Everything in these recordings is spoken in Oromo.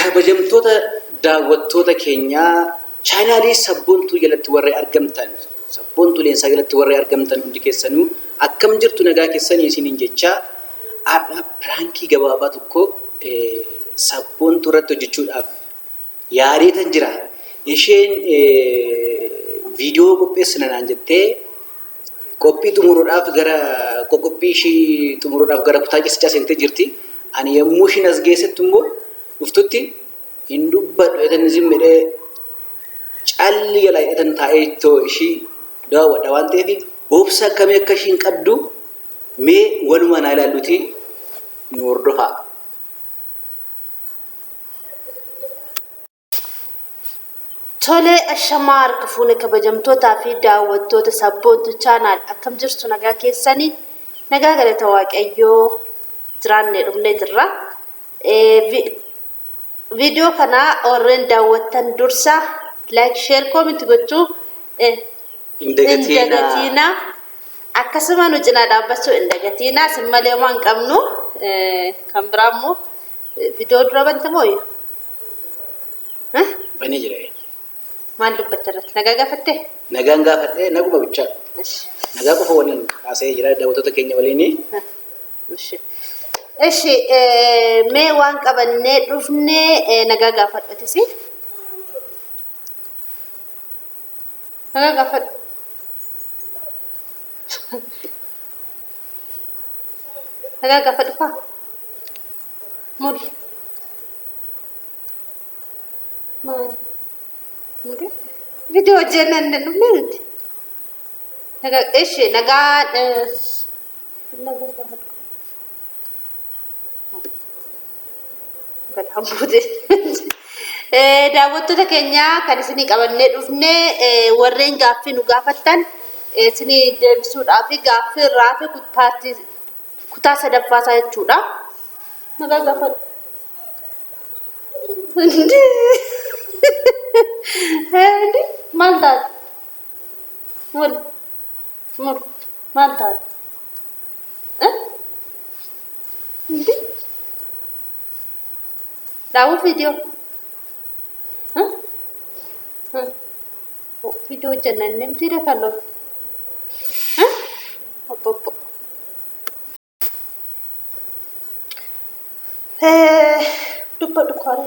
kabajamtoota daawwattoota keenyaa chaanaalii sabboontuu jalatti warree argamtan sabboontuu leensaa jalatti warree argamtan hundi keessanuu akkam jirtu nagaa keessanii isiniin jechaa aadhaa piraankii gabaabaa tokko sabboontuu irratti hojjechuudhaaf yaariitan jira. Isheen viidiyoo qopheessina naan jettee qophii xumuruudhaaf gara qophii ishii xumuruudhaaf gara kutaa keessaa seentee jirti. Ani yommuu ishiin as geessettu immoo dhuftutti hin dubbadhu etan zimmedhee calli jalaa etan taa'ee ittoo ishii daawwadha waan ta'eef obsa akkamii akka ishiin qabdu mee walumaa naa ilaalluti nu hordofaa. Tole ashamaa harka fuune kabajamtootaa fi daawwattoota sabboontuu chaanaal akkam jirtu nagaa keessanii nagaa galata waaqayyoo jiraannee dhufnee jirra. Viidiyoo kana warreen daawwattan dursa like share comment gochuu hin dagatina akkasuma nu cinaa dhaabbachuu hin dagatina sin malee waan qabnu kan biraa immoo viidiyoo dura bantamoo banii jira. Maal dubbachaa jirti? Nagaa gaafattee? Nagaan gaafattee naguma bichaa. Nagaa qofa waliin haasa'ee jira daawwattoota keenya waliin. Eshi mee waan qabannee dhufnee nagaa gaafadhutis. Nagaa gaafadhu. Nagaa gaafadhu faa. Muli. Maal? Video jennan nuti naga eshi naga daawwattoota keenya kan isinii qabannee dhufne warreen gaaffii nu gaafattan isinii deebisuudhaaf gaaffii irraa fi kutaa sadaffaasaa jechuudha. Nagaa gaafadhu. Hindi mantap, mul, mantap, hindi, tahu video, video jangan nem tidak kalau, apa, lupa dukore.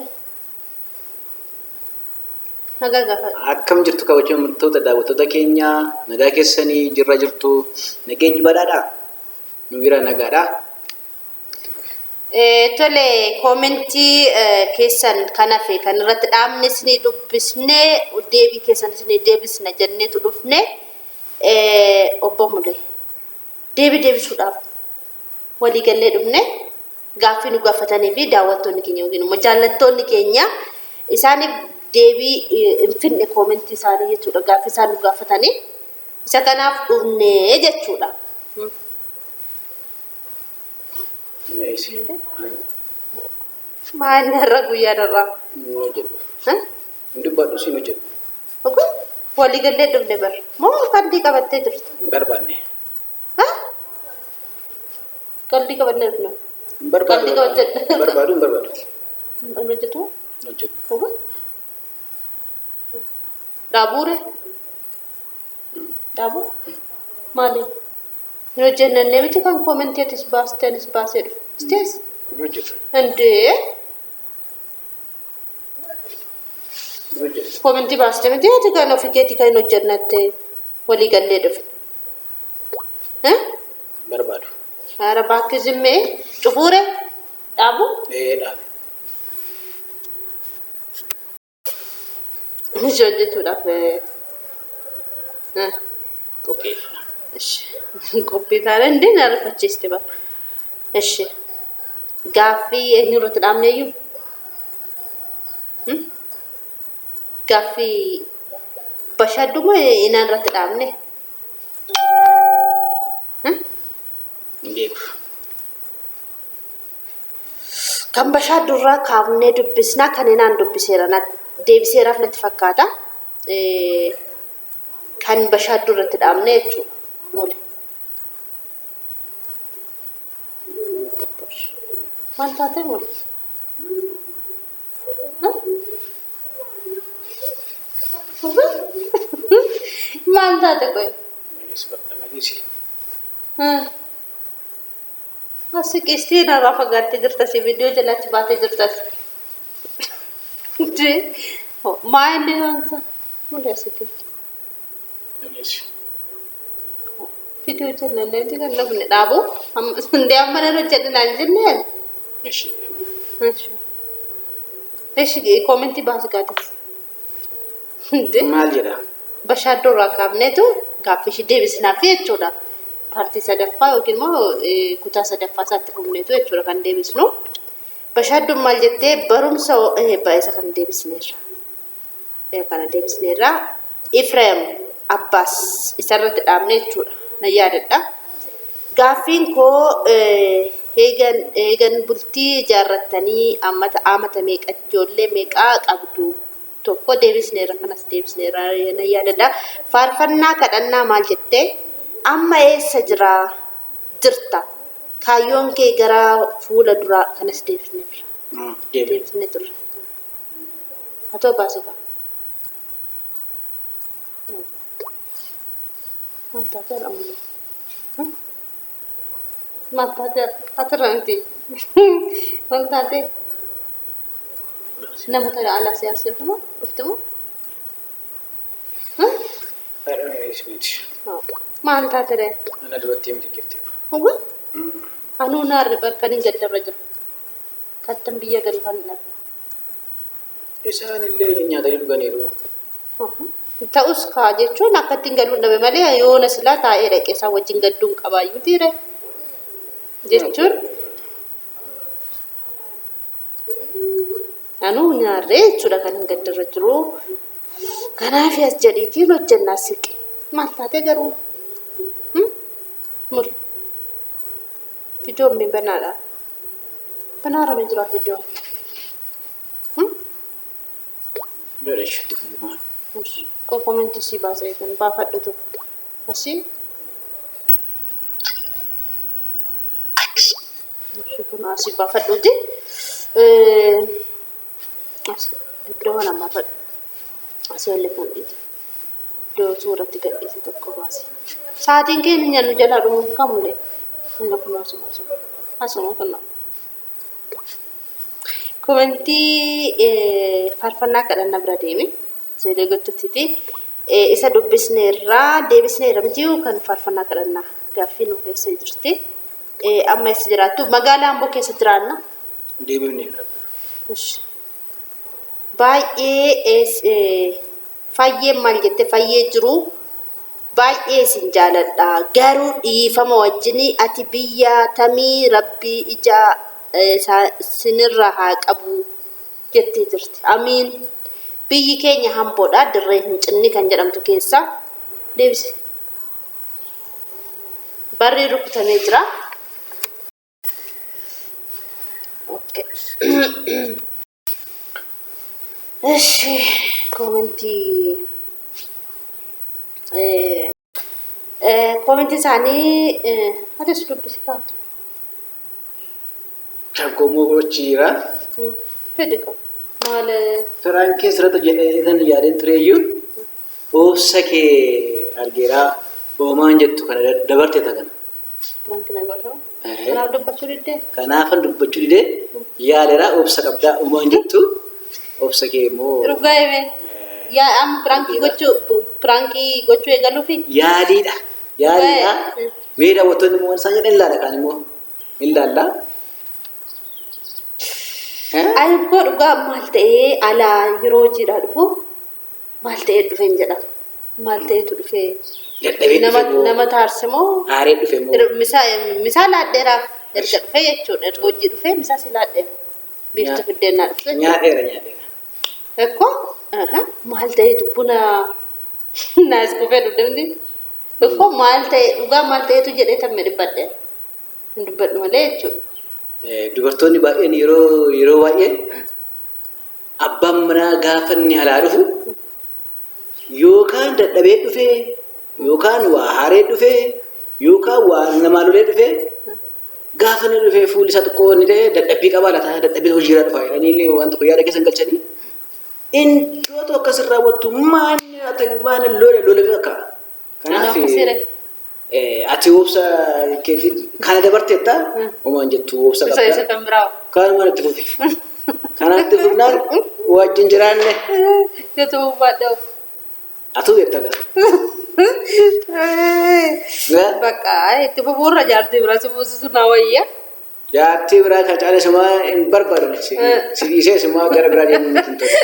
Akkam jirtu kabajamtoota daawwattoota keenya nagaa keessanii jirra jirtu nageenyi badhaadha nu bira nagaadha. Tole koomentii keessan kanafe kan irratti dhaamne isinii dubbisnee deebii keessan isinii deebisna jenneetu dhufne obbo Mulee deebisuudhaaf walii gallee dhufne gaaffii nu gaafatanii fi daawwattoonni keenya yookiin immoo jaallattoonni keenya isaaniif deebii infinne koomentii isaanii jechuudha gaaffii isaan nu gaafatanii isa kanaaf dhufnee jechuudha. Maal narra guyyaa narraa? Dubbadhu si nu jedhu. Walii gallee dhufne bar moo qalbii qabattee jirtu? Barbaanne. Qalbii qabannee dhufne. Barbaadu. Barbaadu. Hojjetu? Hojjetu. Daabure? Daabur? Maali? Yoo jennee miti kan koomenteetis baastenis baasee dhufu. Istees? Hojjetu. Indee? Koomentii baastee miti ati kan ofii keetii kan hojjennatte walii gallee dhufe. Barbaadu. Haara baakki zimmee cufuure? Dhaabu? Dhaabu. Hojjetuudhaaf qophii. Qophii taane indee na rifachiiste bara. Eshi gaaffii eenyu irratti dhaabne iyyuu? Gaaffii Bashaddu moo inaan irratti dhaabne? Kan Bashaddu irraa kaafnee dubbisnaa kan inaan dubbiseera deebiseeraaf natti fakkaata. Kan Bashaddu irratti dhaabne jechuudha. Muli. Maal taate muli? maal taate qoy? Is bakka nagisi. Asi qistii narraa fagaattee jirtas viidiyoo jalatti baatee jirtas. Maa inni waansa? Muli asitti. Yes. Viidiyoo jalatti kan lafni dhaabu. Hundee amma nan hojjedhinaan jenneen. Eshi. Eshi koomentii baasi gaatis. Maal jedha? Bashaaddoo irraa kaafneetu gaaffii ishee deebisnaaf jechuudha. Paartii sadaffaa yookiin immoo kutaa sadaffaa isaatti fufneetu jechuudha kan deebisnu. Bashaaddoon maal jettee barumsa baay'isa kan deebisneerra. Kana deebisneerra Ifreem Abbaas isarratti dhaabne jechuudha. Na yaadadha. Gaaffiin koo eegan bultii ijaarrattanii amata meeqa ijoollee meeqaa qabdu? Tokko deebisneerra kanas deebisneerra na yaadadha. Faarfannaa kadhannaa maal jettee amma eessa jirta? Kaayyoon kee gara fuula duraa kanas deebisneerra. Deebisnee turre. Atoo baasita. Maal taatee ammoo? Maal taatee asirratti? Maal taatee? Nama tara alaa siyaasee moo dhuftumoo? Maal taatee? Ana duratti himti gifti. Hawwa? Anuu naarri barkanii gaddarra jira. Kattan biyya gadi kan dhabe. Isaan illee nyaatanii dhuganiiru. Ta'us kaa jechuun akka ittiin galuun dhabe malee yoona silaa taa'ee dhaqee isaa wajjin gadduun qabaayyuu tiire. Jechuun anuu nyaarree jechuudha kan hin gaddarra jiru. Kanaaf as jedhiitiin hojjennaa siqe. Maal taatee garuu? Mul. Videoon banaadha. Banaarame jira videoon. Bereeshatti filmaa. Ko komentii si baasee kan baafadhutu. Asii. Kun asii baafadhuti. Asii iddoo kana baafadhu. Asii olii fuudhiti. Iddoo suuratti gadhiise tokko baase. Sa'aatiin keenya nu jalaa dhumu kamullee. Inni kun asuma kun. Komentii faarfannaa kadhannaa bira deeme. Seelee gottutiiti. Isa dubbisneerra deebisneerra miti kan faarfannaa kadhannaa gaaffii nu keessa jirti. Amma eessa jiraattu? Magaalaa Amboo keessa jiraanna. Deebifneerra. Baay'ee fayyee maal jette fayyee jiru. Baay'ee isin jaaladha. Garuu dhiifama wajjini ati biyya tamii rabbii ijaa sinirra haa qabu jettee jirti. Amiin. Biyyi keenya hamboodha. Dirree hin cinni kan jedhamtu keessa. Deebisi. Barri rukutamee jira. Okay. Eshi komentii komentii isaanii atis dubbisi taatu. Shaggoomoo gochiira. Fedhi qabu. Maal Firaan keessatti jedhan yaadeen tureeyyuu obsa kee argeeraa hoomaan jettu kana dabarte ta'a. Biraanki nagaatamu. Kanaaf dubbachuu didee? Kanaafan dubbachuu didee yaaleraa obsa qabdaa hoomaan jettu obsa kee immoo. Dhugaa hime. Yaa amma pirankii gochuu eegaluufi? Yaaliidha. Yaaliidha. Mee daawwattoonni immoo isaan jedhan ilaala kaan immoo ilaalla. Ayinkoo dhugaa maal ta'ee alaa yeroo hojiidhaa dhufu maal ta'ee dhufe hin jedha. Maal ta'eetu dhufe? Nama taarse moo? Haaree dhufe moo? Misaa laadheeraaf erga dhufe jechuudha. Erga hojii dhufe misaa si laadheera. Biifta fiddeenaa dhufe. Nyaateera. Ekkoo maal ta'eetu buna naas kufee dhudhamni. Ekkoo maal ta'ee dhugaa maal ta'eetu jedhee tamme dhibbadhe. Hin dubbadhu malee jechuudha. Dubartoonni baay'een yeroo baay'ee abbaan manaa gaafa inni alaa dhufu yookaan dadhabee dhufee yookaan waa haaree dhufee yookaan waa namaa lolee dhufee gaafa inni dhufee fuulli isaa xiqqoo inni ta'e dadhabbii qabaa lataa dadhabbii hojiirra dhufa jedhanii waan tokko yaada keessa galchanii iddoo tokko asirraa wattu maal lola akka Kanaaf ati obsa keetiin kana dabarteetta uumaan jettu obsa qabda. Isa kan biraa. Kan mana itti fufi. Kanatti fufnaan wajjin jiraanne. Jatu baadhaa. Atuu beektaa gara. Bakka itti fufuurra jaartii biraa si buusisu naa wayyaa. Jaartii biraa kan caalee simaa hin barbaadan. Si dhiisee simaa gara biraa deemuun hin tolu.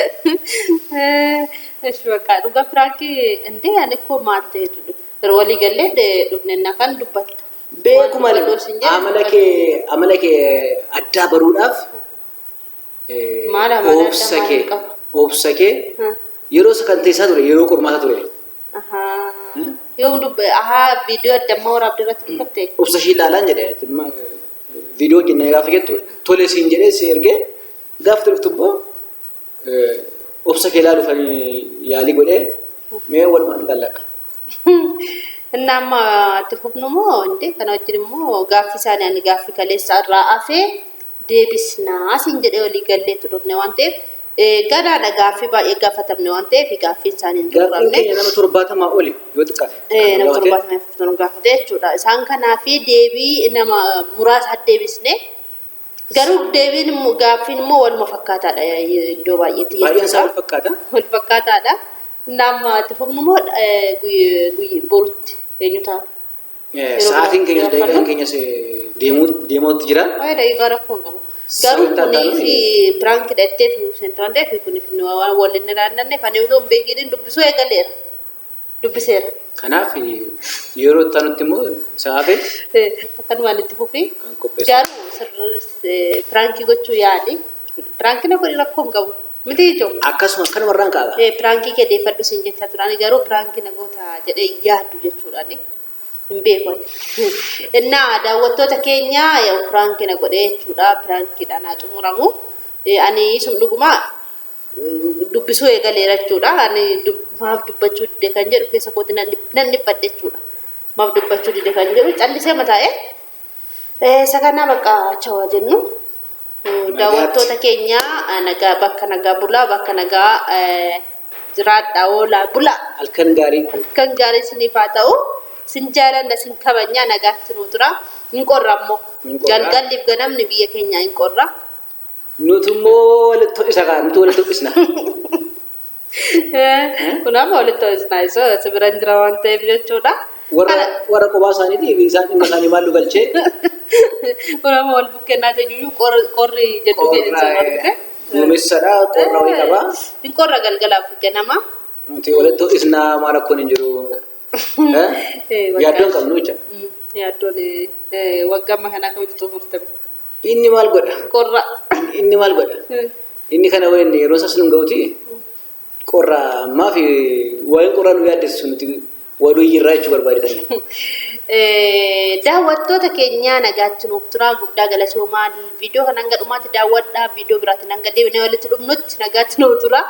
Eesh bakka dhugaa Firankii indee ani koo maal ta'etu yeroo walii gallee dhufneenna kan dubbatta. Beekuma amala kee addaa baruudhaaf obsa kee yeroo sakanteessaa ture yeroo qormaata ture. Yoo viidiyoo addammaa waraabdee irratti dubbatte. Obsa ishii ilaalaan jedhee viidiyoo jennee gaafa jettu tole siin jedhee si ergee gaafa ture tubbo obsa kee ilaaluuf yaalii godhee mee walumaan gallaqa. Nama itti fufnu moo indee kana wajjin immoo gaaffii isaanii ani gaaffii kaleessa irraa hafee deebisnaa siin jedhee walii galleetu dhufne waan ta'eef gadaadha gaaffii baay'ee gaafatamne waan ta'eef gaaffii isaanii hin xumuramne. Gaaffiin keenya nama 70 oli yoo xiqqaate. Nama 70 gaafate jechuudha. Isaan kanaaf deebii nama muraasa deebisne garuu deebiin gaaffiin immoo waluma fakkaataadha iddoo baay'eetti. Baay'een isaa wal fakkaata. Wal fakkaataadha. Nama itti fufnu moo borutti eenyu ta'a? Sa'aatiin keenya daqiiqaan keenyas deemuutti jira. Waa'ee daqiiqaa rakkoo hin qabu. Garuu kuniif pirankii dhatteetu sentaan ta'e kuniif waliin naannanne kan yoo ta'u beekiniin dubbisuu eegaleera. Dubbiseera. Kanaaf yeroo itti aanutti immoo sa'aafi akkanumaan itti fufii. Garuu pirankii gochuu yaali. Pirankiin kun rakkoo hin qabu. Miti ijoo. Akkasuma akkanumarraan kaa'ama. Pirankii kee deeffadhu siin jechaa turani garuu pirankii nagoota jedhee yaaddu jechuudhaani. Hin beekon. Innaa daawwattoota keenya pirankii na godhee jechuudha. Pirankiidhaan haa xumuramu. Ani sun dhuguma dubbisuu eegaleera jechuudha. Ani maaf dubbachuu dide kan jedhu keessa kooti nan dhiphadhe jechuudha. Maaf dubbachuu dide kan jedhu callisee mataa'e. Isa kana bakka chawaa jennu. Daawwattoota keenya nagaa bakka nagaa bulaa bakka nagaa jiraadhaa oolaa bulaa. Halkan gaarii. Halkan gaarii isiniif haa ta'u. Sin jaalanna sin kabanya nagaatti nu tura. Hin qorra immoo. Galgalliif ganamni biyya keenya hin qorra. Nuti immoo walitti hodhisa kaa nuti walitti hodhisna. Kun amma walitti hodhisna isoo sibiran jira waan ta'eef jechuudha. Warra kophaa isaaniitiif isaan dhimma isaanii maal nu galchee. Kun amma wal bukkennaa ta'e qorri jedhu keenya. Duumessadha qorra wayii qabaa. Hin qorra galgalaaf ganama. Nuti walitti hodhisnaa maal akkoon hin jiru. Yaaddoon qabnu jecha. Yaaddoon waggaa kana akkamitti xumurtame. Inni maal godha? Qorra. Inni maal godha? Inni kana wayin yeroo isaas nu ga'uti qorra ammaa fi wayin qorra nu yaaddessu nuti waluu jirraa jechuu barbaadetani. Daawwattoota keenya nagaatti nuuf turaa guddaa galatoomaa viidiyoo kana hanga dhumaatti daawwadhaa viidiyoo biraatiin hanga deebinee walitti dhufnutti nagaatti nuuf turaa.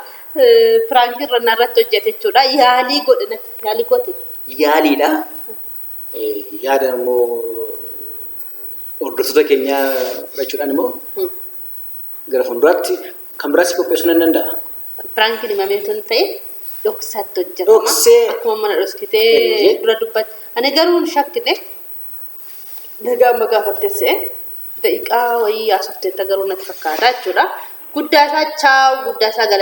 Pirankii irra narratti hojjete jechuudha. Yaalii godhe yaalii goote. Yaaliidha. Yaada immoo hordoftoota keenya fudhachuudhaan immoo gara fuulduraatti kan biraas qopheessuu nan danda'a. Piraankiin himamee tun ta'e dhoksaatti hojjetama. Dhoksee. Akkuma mana dhoksitee dura dubbatti. Ani garuu shakkine nagaa amma gaafatteessee daqiiqaa wayii haasofteetta garuu natti fakkaata jechuudha. Guddaa isaa chaawu guddaa isaa